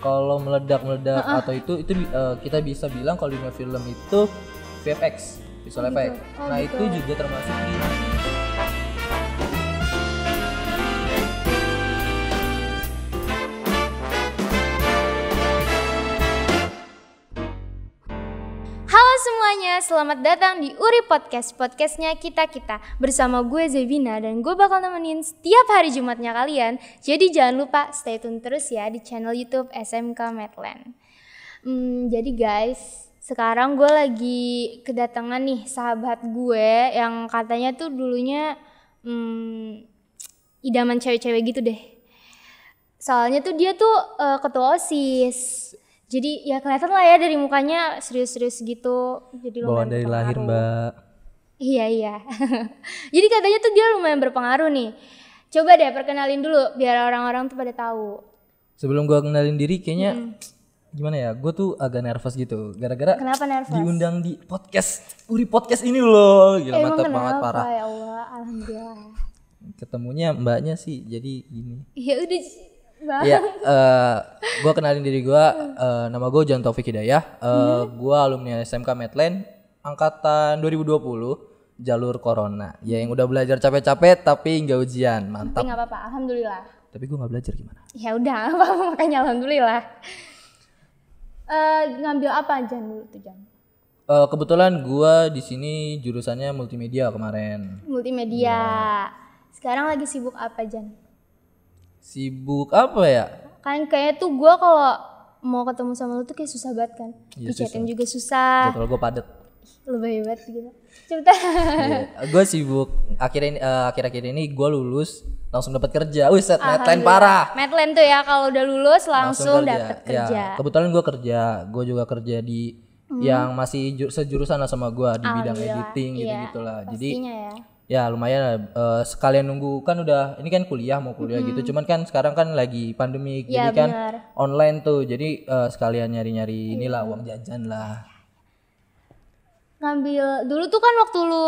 Kalau meledak-meledak atau itu kita bisa bilang kalau dunia film itu VFX, visual effect. Nah itu juga termasuk di Halo semuanya, selamat datang di Uri Podcast, podcastnya kita-kita. Bersama gue Zevina dan gue bakal nemenin setiap hari Jumatnya kalian. Jadi jangan lupa stay tune terus ya di channel YouTube SMK Medland. Jadi guys, sekarang gue lagi kedatangan nih sahabat gue yang katanya tuh dulunya idaman cewek-cewek gitu deh. Soalnya tuh dia tuh ketua OSIS. Jadi ya kelihatan lah ya dari mukanya serius-serius gitu. Jadi bawaan lumayan dari lahir Mbak. Iya. Jadi katanya tuh dia lumayan berpengaruh nih. Coba deh perkenalin dulu biar orang-orang tuh pada tahu. Sebelum gua kenalin diri kayaknya gimana ya, gue tuh agak nervous gitu gara-gara Kenapa nervous? diundang di podcast Uri Podcast ini loh. Gila mantap banget, parah. Ya Allah, alhamdulillah. Ketemunya mbaknya sih jadi gini. Ya udah Bang. Ya, gue kenalin diri gue, nama gue John Taufik Hidayah, gue alumni SMK Medland, angkatan 2020, jalur corona. Ya yang udah belajar capek-capek tapi nggak ujian, mantap. Tapi nggak apa-apa, alhamdulillah. Tapi gue nggak belajar gimana? Ya udah, apa-apa makanya alhamdulillah. Ngambil apa Jan dulu tuh Jan? Kebetulan gue di sini jurusannya multimedia kemarin. Multimedia. Sekarang lagi sibuk apa Jan? Sibuk apa ya? Kan kayaknya tuh gue kalau mau ketemu sama lu tuh kayak susah banget kan. Iya, Di-chatin juga susah. Jadwal gue padet. Lebih hebat gitu. Cerita. Gue sibuk. Akhir-akhir ini gue lulus langsung dapat kerja. Wih, set Medland parah. Medland tuh ya kalau udah lulus langsung dapat kerja. Ya, kebetulan gue kerja. Gue juga kerja di yang masih sejurusan lah sama gue di bidang editing gitu-gitulah. Jadi ya lumayan sekalian nunggu kan udah ini kan mau kuliah gitu. Cuman kan sekarang kan lagi pandemi jadi kan online tuh. Jadi sekalian nyari-nyari inilah uang jajan lah. Ngambil dulu tuh kan waktu lu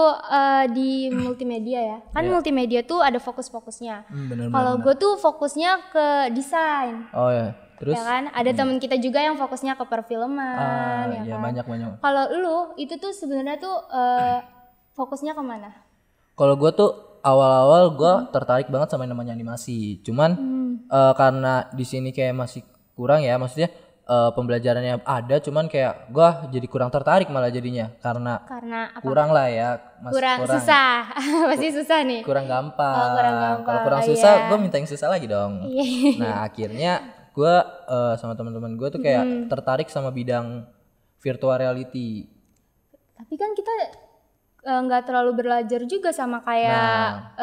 di multimedia ya. Kan multimedia tuh ada fokus-fokusnya. Kalau gue tuh fokusnya ke desain. Oh ya. Terus ya kan ada temen kita juga yang fokusnya ke perfilman ya kan. Banyak. Kalau lu itu tuh sebenarnya tuh fokusnya kemana? Kalau gue tuh awal-awal gue tertarik banget sama yang namanya animasi. Cuman karena di sini kayak masih kurang ya, maksudnya pembelajarannya ada, cuman kayak gue jadi kurang tertarik malah jadinya karena apa? Kurang lah ya, kurang susah, pasti susah nih. Kurang gampang. Kalau kurang susah, gue minta yang susah lagi dong. Nah akhirnya gue sama teman-teman gue tuh kayak tertarik sama bidang virtual reality. Tapi kan kita nggak terlalu belajar juga sama kayak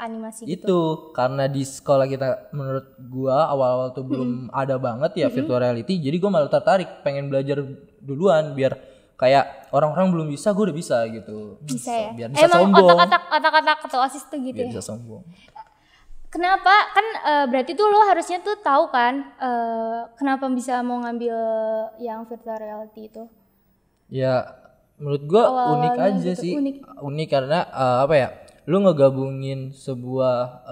animasi gitu. Itu karena di sekolah kita menurut gua awal-awal tuh belum ada banget ya virtual reality. Jadi gua malah tertarik pengen belajar duluan biar kayak orang-orang belum bisa gua udah bisa gitu. Bisa ya? Biar bisa sombong. Otak-otak ketua OSIS tuh gitu biar ya? Bisa sombong. Kenapa? Kan berarti tuh lo harusnya tuh tahu kan kenapa bisa mau ngambil yang virtual reality itu? Ya menurut gue unik aja gitu, sih unik karena apa ya lu ngegabungin sebuah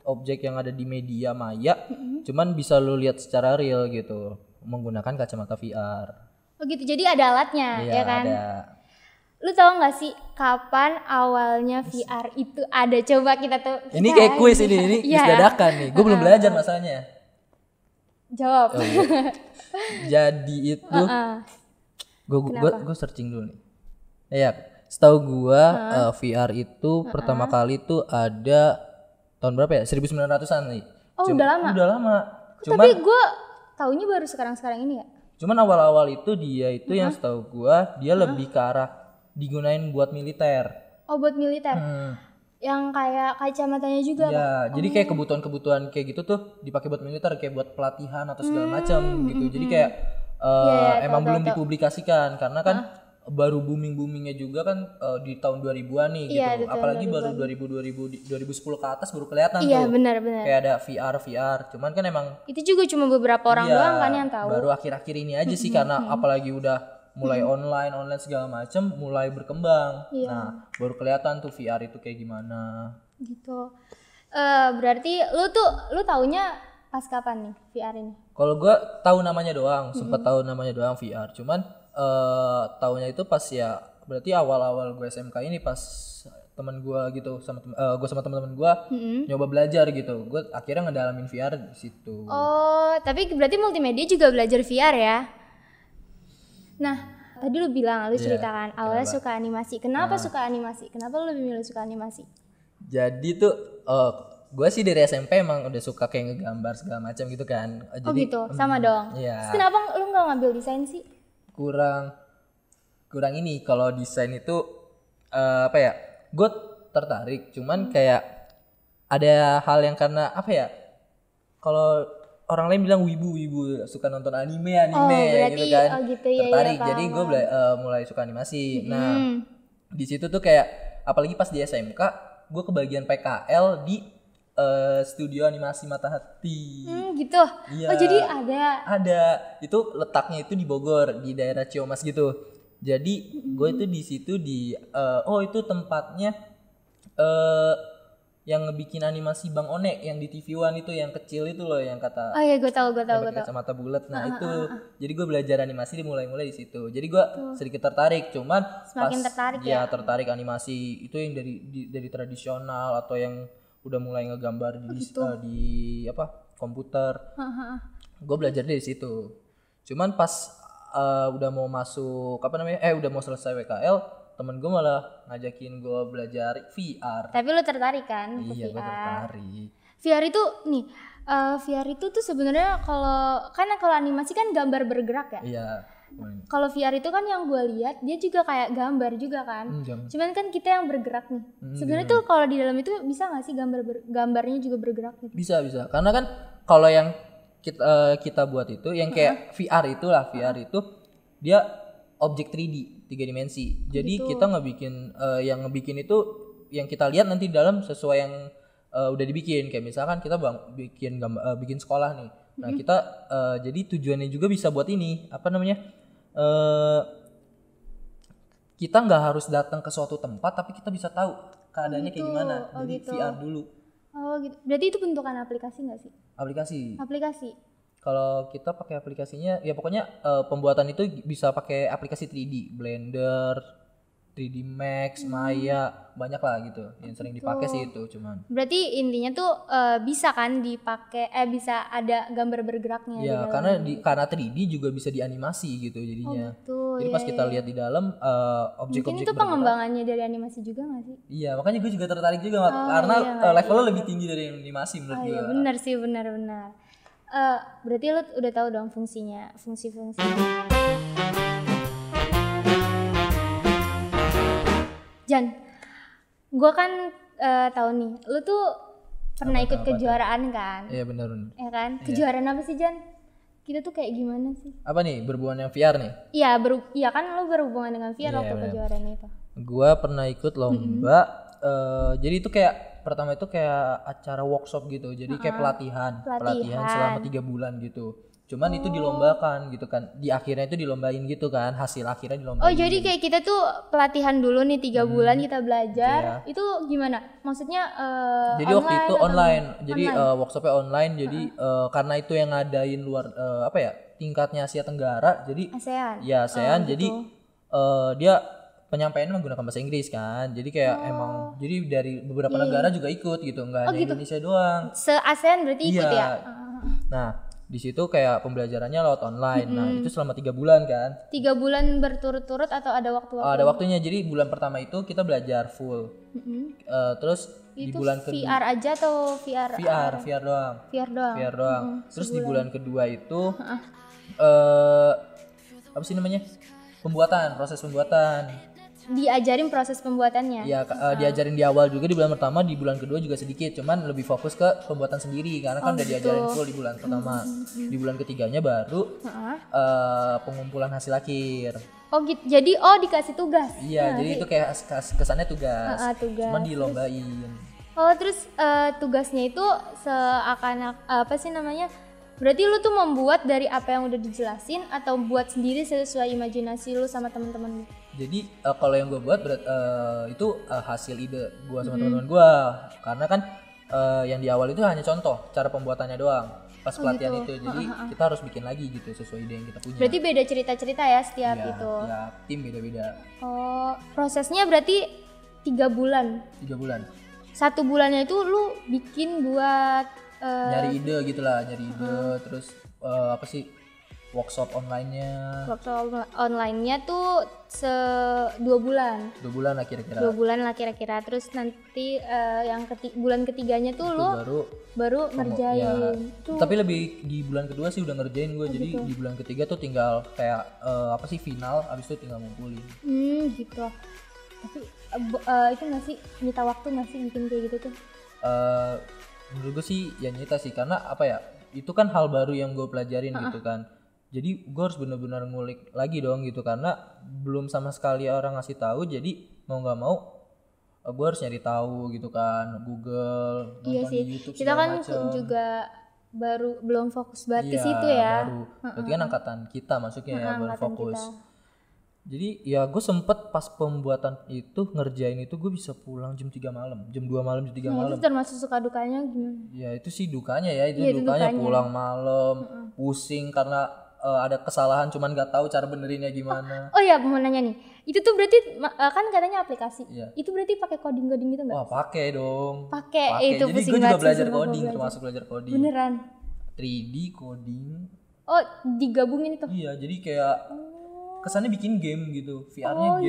objek yang ada di media maya cuman bisa lu lihat secara real gitu menggunakan kacamata VR. Oh gitu, jadi ada alatnya ya kan? Ada. Lu tahu nggak sih kapan awalnya VR itu ada? Coba kita tuh ini kayak kuis ini kuis dadakan nih, gue belum belajar masalahnya. Jawab. Jadi itu gue searching dulu nih. Ya, setahu gue VR itu pertama kali tuh ada tahun berapa ya? 1900-an nih. Oh, udah lama. Cuman, tapi gue taunya baru sekarang ini ya. Cuman awal-awal itu dia itu yang setahu gue dia lebih ke arah digunain buat militer. Oh, buat militer. Yang kayak kacamatanya juga. Ya, jadi kayak kebutuhan kayak gitu tuh dipakai buat militer, kayak buat pelatihan atau segala macam gitu. Jadi kayak emang belum dipublikasikan karena kan baru boomingnya juga kan di tahun 2000-an nih gitu. Apalagi baru 2010 ke atas baru kelihatan tuh. Iya, benar. Kayak ada VR. Cuman kan emang itu juga cuma beberapa orang doang kan yang tahu. Baru akhir-akhir ini aja sih karena apalagi udah mulai online segala macam mulai berkembang. Nah, baru kelihatan tuh VR itu kayak gimana. Gitu. Berarti lu taunya pas kapan nih VR ini? Kalau gue tahu namanya doang, sempat tahu namanya doang VR. Cuman tahunya itu pas ya berarti awal-awal gue SMK ini pas teman gue gitu gue sama teman-teman gue nyoba belajar gitu. Gue akhirnya ngedalamin VR di situ. Oh, tapi berarti multimedia juga belajar VR ya? Nah, tadi lu bilang, lu ceritakan awalnya suka animasi. Kenapa suka animasi? Kenapa lu lebih milih suka animasi? Jadi tuh gue sih dari SMP emang udah suka kayak ngegambar segala macam gitu kan. Jadi, gitu, sama dong. Iya. Terus kenapa lu nggak ngambil desain sih? Kurang ini kalau desain itu apa ya? Gue tertarik, cuman kayak ada hal yang karena apa ya? Kalau orang lain bilang wibu suka nonton anime berarti, gitu kan, gitu, tertarik. ya, Jadi gue mulai suka animasi. Nah di situ tuh kayak apalagi pas di SMK gue kebagian PKL di studio animasi Matahati. Gitu. Iya. Oh jadi ada itu letaknya itu di Bogor di daerah Ciamas gitu. Jadi gue itu di situ itu tempatnya yang ngebikin animasi Bang One yang di TV One itu yang kecil itu loh yang kata. Oh iya gue tahu. Kacamata bulat. Nah itu jadi gue belajar animasi mulai di situ. Jadi gue sedikit tertarik, cuman semakin tertarik ya. Tertarik animasi itu yang dari tradisional atau yang udah mulai ngegambar di komputer. Gue belajar dari situ. Cuman pas udah mau masuk udah mau selesai WKL, temen gue malah ngajakin gue belajar VR. Tapi lu tertarik kan? Iya, gue tertarik. VR itu nih, VR itu tuh sebenarnya kalau animasi kan gambar bergerak ya. Iya. Kalau VR itu kan yang gue lihat dia juga kayak gambar juga kan. Cuman kan kita yang bergerak nih. Sebenarnya tuh kalau di dalam itu bisa nggak sih gambarnya juga bergerak gitu? Bisa. Karena kan kalau yang kita buat itu yang kayak VR itu dia objek 3D 3 dimensi. Jadi kita ngebikin itu yang kita lihat nanti di dalam sesuai yang udah dibikin. Kayak misalkan kita bikin sekolah nih. Nah, kita jadi tujuannya juga bisa buat ini, kita nggak harus datang ke suatu tempat tapi kita bisa tahu keadaannya kayak gimana. Jadi VR dulu. Oh gitu. Berarti itu bentukan aplikasi nggak sih? Aplikasi. Kalau kita pakai aplikasinya, ya pokoknya pembuatan itu bisa pakai aplikasi 3D, Blender, 3D Max, Maya, banyak lah gitu. Yang sering dipakai sih itu cuman. Berarti intinya tuh bisa kan dipakai, bisa ada gambar bergeraknya. Ya, karena 3D juga bisa dianimasi gitu jadinya. Jadi pas kita lihat di dalam objek-objek mungkin itu pengembangannya dari animasi juga nggak sih? Iya, makanya gue juga tertarik juga karena levelnya lebih tinggi dari animasi menurut gue. Iya, benar sih, benar. Berarti lu udah tahu dong fungsi-fungsi. Jan, gue kan tahu nih, lu tuh pernah ikut kejuaraan kan? Iya benar. Ya kan? Kejuaraan apa sih Jan? Kita tuh kayak gimana sih? Apa nih, berhubungan dengan VR nih? Iya kan lu berhubungan dengan VR waktu kejuaraan itu. Gue pernah ikut lomba, jadi itu kayak pertama itu kayak acara workshop gitu, jadi kayak pelatihan selama 3 bulan gitu. Cuman itu dilombakan gitu kan, di akhirnya itu dilombain gitu kan, hasil akhirnya dilombain. Oh jadi kayak kita tuh pelatihan dulu nih 3 bulan kita belajar, itu gimana? Maksudnya jadi waktu itu online, jadi workshopnya online, jadi karena itu yang ngadain luar tingkatnya Asia Tenggara, jadi ASEAN, jadi dia penyampaiannya menggunakan bahasa Inggris kan, jadi kayak jadi dari beberapa negara juga ikut gitu, nggak hanya Indonesia doang. Se-ASEAN berarti ikut ya? Nah di situ kayak pembelajarannya lewat online. Nah itu selama 3 bulan kan. 3 bulan berturut-turut atau ada waktu-waktu? Ada waktunya, jadi bulan pertama itu kita belajar full. Terus di bulan kedua VR aja atau VR doang. VR doang. Terus di bulan kedua itu apa sih namanya? Proses pembuatan. Diajarin proses pembuatannya? Iya, diajarin di awal juga di bulan pertama, di bulan kedua juga sedikit, cuman lebih fokus ke pembuatan sendiri karena kan udah diajarin full di bulan pertama. Di bulan ketiganya baru pengumpulan hasil akhir. Oh gitu, jadi dikasih tugas? Iya, jadi itu kayak kesannya tugas. Cuman dilombain. Terus tugasnya itu seakan apa sih namanya? Berarti lu tuh membuat dari apa yang udah dijelasin atau buat sendiri sesuai imajinasi lu sama teman-teman lu? Jadi kalau yang gue buat itu hasil ide gue sama teman-teman gue, karena kan yang di awal itu hanya contoh cara pembuatannya doang. pas pelatihan itu. Jadi kita harus bikin lagi gitu sesuai ide yang kita punya. Berarti beda cerita-cerita ya setiap itu. Ya, tim beda-beda. Oh, prosesnya berarti 3 bulan. 3 bulan. 1 bulannya itu lu bikin buat nyari ide gitulah, nyari ide terus apa sih workshop online-nya. Workshop online-nya tuh 2 bulan. 2 bulan lah kira-kira. 2 bulan lah kira-kira. Terus nanti yang bulan ketiganya tuh lu baru ngerjain. Ya. Tuh. Tapi lebih di bulan kedua sih udah ngerjain gue. Jadi gitu. di bulan ketiga tuh tinggal kayak apa sih final, abis itu tinggal ngumpulin. Gitu. Tapi itu nggak sih nyita waktu nggak sih bikin kayak gitu tuh? Menurut gue sih ya nyita sih, karena apa ya, itu kan hal baru yang gue pelajarin gitu kan. Jadi gue harus benar-benar ngulik lagi dong gitu, karena belum sama sekali orang ngasih tahu. Jadi mau nggak mau gue harus nyari tahu gitu kan, Google, nonton di YouTube kita kan macem. juga belum fokus banget ke Iya, situ ya. Baru. Berarti kan angkatan kita masuknya ya baru fokus. Kita. Jadi ya gue sempet pas pembuatan itu ngerjain itu gue bisa pulang jam 3 malam, jam 2 malam, jam 3 malam. Itu termasuk suka dukanya gimana? Ya itu sih dukanya ya, itu dukanya pulang malam, pusing karena ada kesalahan cuman gak tahu cara benerinnya gimana. Oh iya, mau nanya nih, itu tuh berarti kan katanya aplikasi, itu berarti pakai coding gitu nggak? Wah pakai dong. Pakai itu. Jadi gue juga belajar coding, termasuk belajar coding. Beneran? 3D coding. Oh digabungin itu? Iya, jadi kayak kesannya bikin game gitu, VR-nya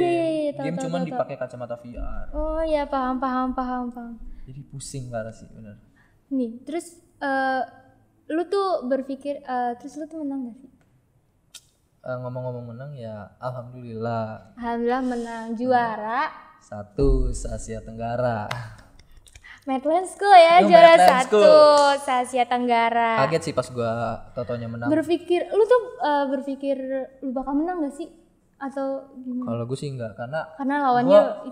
game cuman dipakai kacamata VR. Oh iya, paham. Jadi pusing parah sih bener. Nih terus lu tuh berpikir terus lu tuh menang gak sih? Ngomong-ngomong menang ya alhamdulillah menang juara 1 se-Asia Tenggara. Medland School ya, juara 1 se-Asia Tenggara. Kaget sih pas gua tau-taunya menang. Lu tuh berpikir lu bakal menang gak sih? Atau gimana? Kalau gue sih enggak, karena lawannya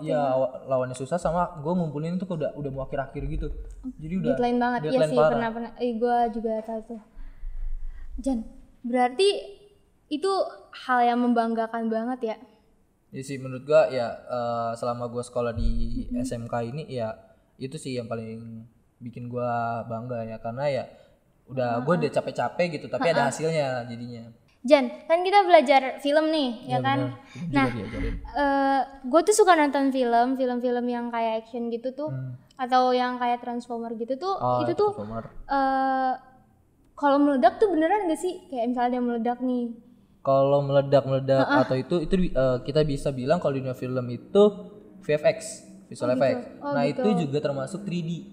lawannya susah, sama gue ngumpulin itu udah mau akhir-akhir gitu. Jadi udah deadline banget. Iya sih, pernah. Gue juga tahu tuh. Jan, berarti itu hal yang membanggakan banget ya? Iya sih menurut gue ya, selama gue sekolah di SMK ini ya itu sih yang paling bikin gue bangga ya, karena ya gue udah capek-capek gitu tapi ada hasilnya jadinya. Jan, kan kita belajar film nih, ya kan? Nah, gue tuh suka nonton film-film yang kayak action gitu tuh, atau yang kayak Transformer gitu tuh. Itu tuh kalau meledak tuh beneran gak sih? Kayak misalnya dia meledak nih. Kalau meledak atau itu kita bisa bilang kalau di dunia film itu VFX, visual effect. Nah itu juga termasuk 3D.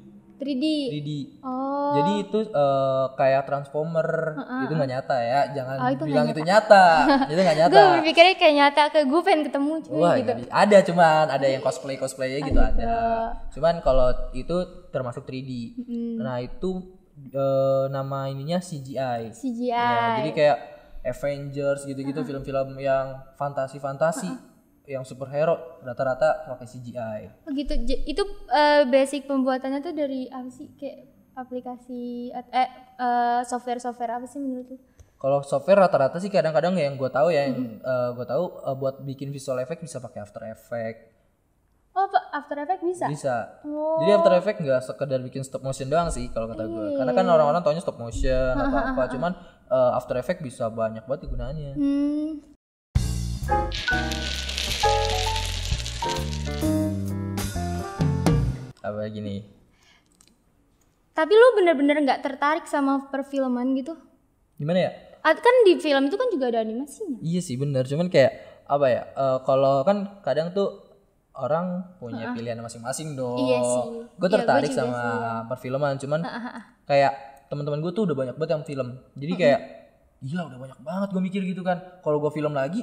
Oh. Jadi itu kayak Transformer, itu nggak nyata ya, jangan bilang itu nyata. Itu nggak nyata. Gue berpikirnya kayak nyata, gue pengen ketemu gitu. Ada cuman ada yang cosplaynya gitu ada. Cuman kalau itu termasuk 3D. Nah itu nama ininya CGI. Ya, jadi kayak Avengers gitu-gitu, film-film yang fantasi yang superhero rata-rata pakai CGI. Oh gitu. Itu basic pembuatannya tuh dari apa sih? Kayak aplikasi software apa sih menurut lu? Kalau software rata-rata sih kadang-kadang yang gue tahu ya, gue tahu buat bikin visual effect bisa pakai After Effects. Oh, After Effects bisa? Bisa. Jadi After Effects nggak sekedar bikin stop motion doang sih kalau kata gue. Karena kan orang-orang taunya stop motion atau apa. Cuman After Effects bisa banyak banget gunanya. Apa gini? Tapi lu bener-bener nggak tertarik sama perfilman gitu? Gimana ya? Kan di film itu kan juga ada animasinya. Iya sih bener, cuman kayak apa ya? Kalau kan kadang tuh orang punya pilihan masing-masing dong. Iya sih. Gue tertarik sama perfilman, cuman kayak teman-teman gue tuh udah banyak banget yang film. Jadi kayak iya udah banyak banget gue mikir gitu kan. Kalau gue film lagi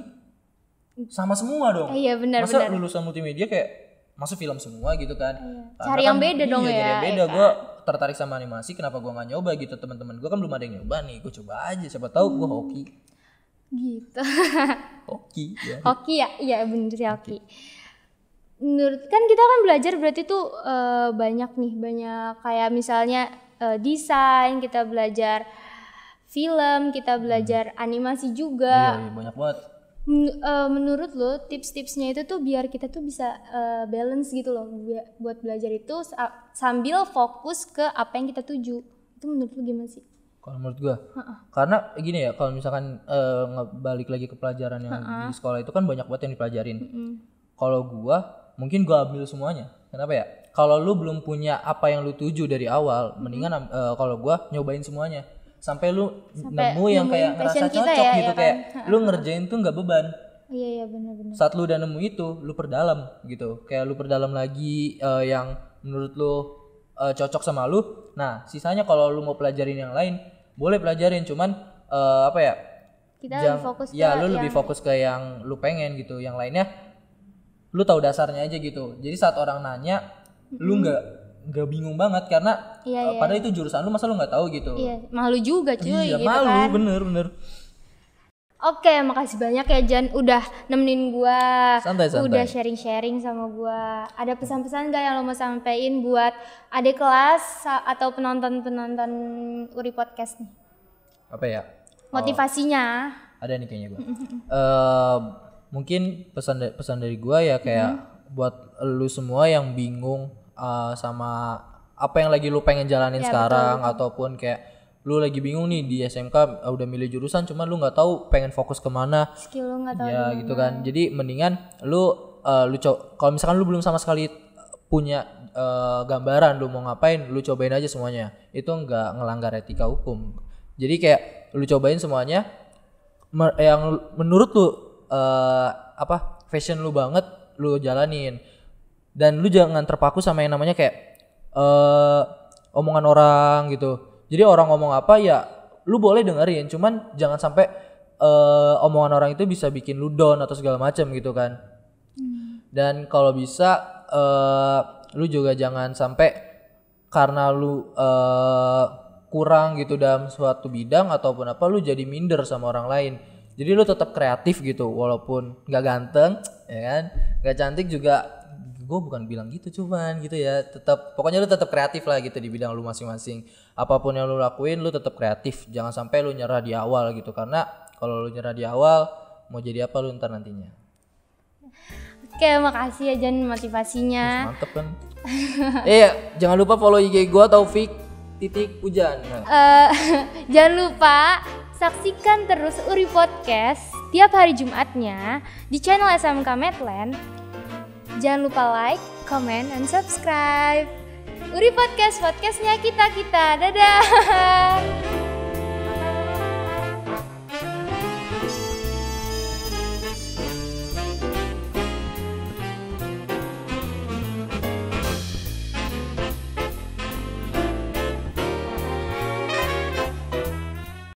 sama semua dong. Iya benar. Masa lulusan multimedia kayak masuk film semua gitu kan. Cari yang beda dong ya. Cari yang beda. Gue tertarik sama animasi, kenapa gue nggak nyoba gitu. Teman-teman gue kan belum ada yang nyoba nih, gue coba aja, siapa tahu gue hoki. Gitu. Hoki ya. Hoki ya, iya bener sih hoki. Menurut kan kita kan belajar berarti tuh banyak kayak misalnya desain, kita belajar film, kita belajar animasi juga. Iya, banyak banget. Menurut lo tips-tipsnya itu tuh biar kita tuh bisa balance gitu loh buat belajar itu sambil fokus ke apa yang kita tuju. Itu menurut lo gimana sih? Kalau menurut gua, karena gini ya, kalau misalkan balik lagi ke pelajaran yang di sekolah itu kan banyak banget yang dipelajarin. Kalau gua, mungkin gua ambil semuanya. Kenapa ya? Kalau lu belum punya apa yang lu tuju dari awal, mendingan kalau gua nyobain semuanya. Sampai lu nemu yang kayak ngerasa cocok ya, gitu, kayak lu ngerjain tuh nggak beban. Iya benar-benar. Saat lu udah nemu itu, lu perdalam gitu. Kayak lu perdalam lagi yang menurut lu cocok sama lu. Nah, sisanya kalau lu mau pelajarin yang lain, boleh pelajarin, cuman apa ya? Kita lebih fokus ya, lu lebih fokus ke yang lu pengen gitu. Yang lainnya lu tahu dasarnya aja gitu. Jadi saat orang nanya, lu nggak bingung banget karena padahal itu jurusan lu, masa lu nggak tahu gitu. Iya, malu juga cuy. Iya, gitu malu, kan. bener. Oke, makasih banyak ya Jan udah nemenin gua. Santai. Udah sharing-sharing sama gua. Ada pesan-pesan gak yang lo mau sampein buat adik kelas atau penonton-penonton Uri Podcast nih? Apa ya? Motivasinya. Ada nih kayaknya gua. Mungkin pesan dari gua ya kayak buat lu semua yang bingung sama apa yang lagi lu pengen jalanin sekarang, betul. Ataupun kayak lu lagi bingung nih di SMK udah milih jurusan cuman lu nggak tahu pengen fokus kemana, skill lu nggak tahu ya gitu kan. Jadi mendingan lu kalau misalkan lu belum sama sekali punya gambaran lu mau ngapain, lu cobain aja semuanya. Itu nggak ngelanggar etika hukum. Jadi kayak lu cobain semuanya yang menurut lu fashion lu banget, lu jalanin. Dan lu jangan terpaku sama yang namanya kayak omongan orang gitu. Jadi orang ngomong apa ya lu boleh dengerin, cuman jangan sampai omongan orang itu bisa bikin lu down atau segala macam gitu kan. Dan kalau bisa lu juga jangan sampai karena lu kurang gitu dalam suatu bidang ataupun apa, lu jadi minder sama orang lain. Jadi lu tetap kreatif gitu, walaupun nggak ganteng ya kan, nggak cantik juga. Gue bukan bilang gitu, cuman gitu ya, tetap pokoknya lu tetap kreatif lah gitu di bidang lu masing-masing. Apapun yang lu lakuin lu tetap kreatif, jangan sampai lu nyerah di awal gitu, karena kalau lu nyerah di awal mau jadi apa lu ntar nantinya. Oke, makasih ya Jan motivasinya. Mantep kan. Jangan lupa follow IG gue Taufik.Pujan. Jangan lupa saksikan terus Uri Podcast tiap hari Jumatnya di channel SMK Medland. Jangan lupa like, comment, and subscribe. Uri Podcast, podcastnya kita. Dadah.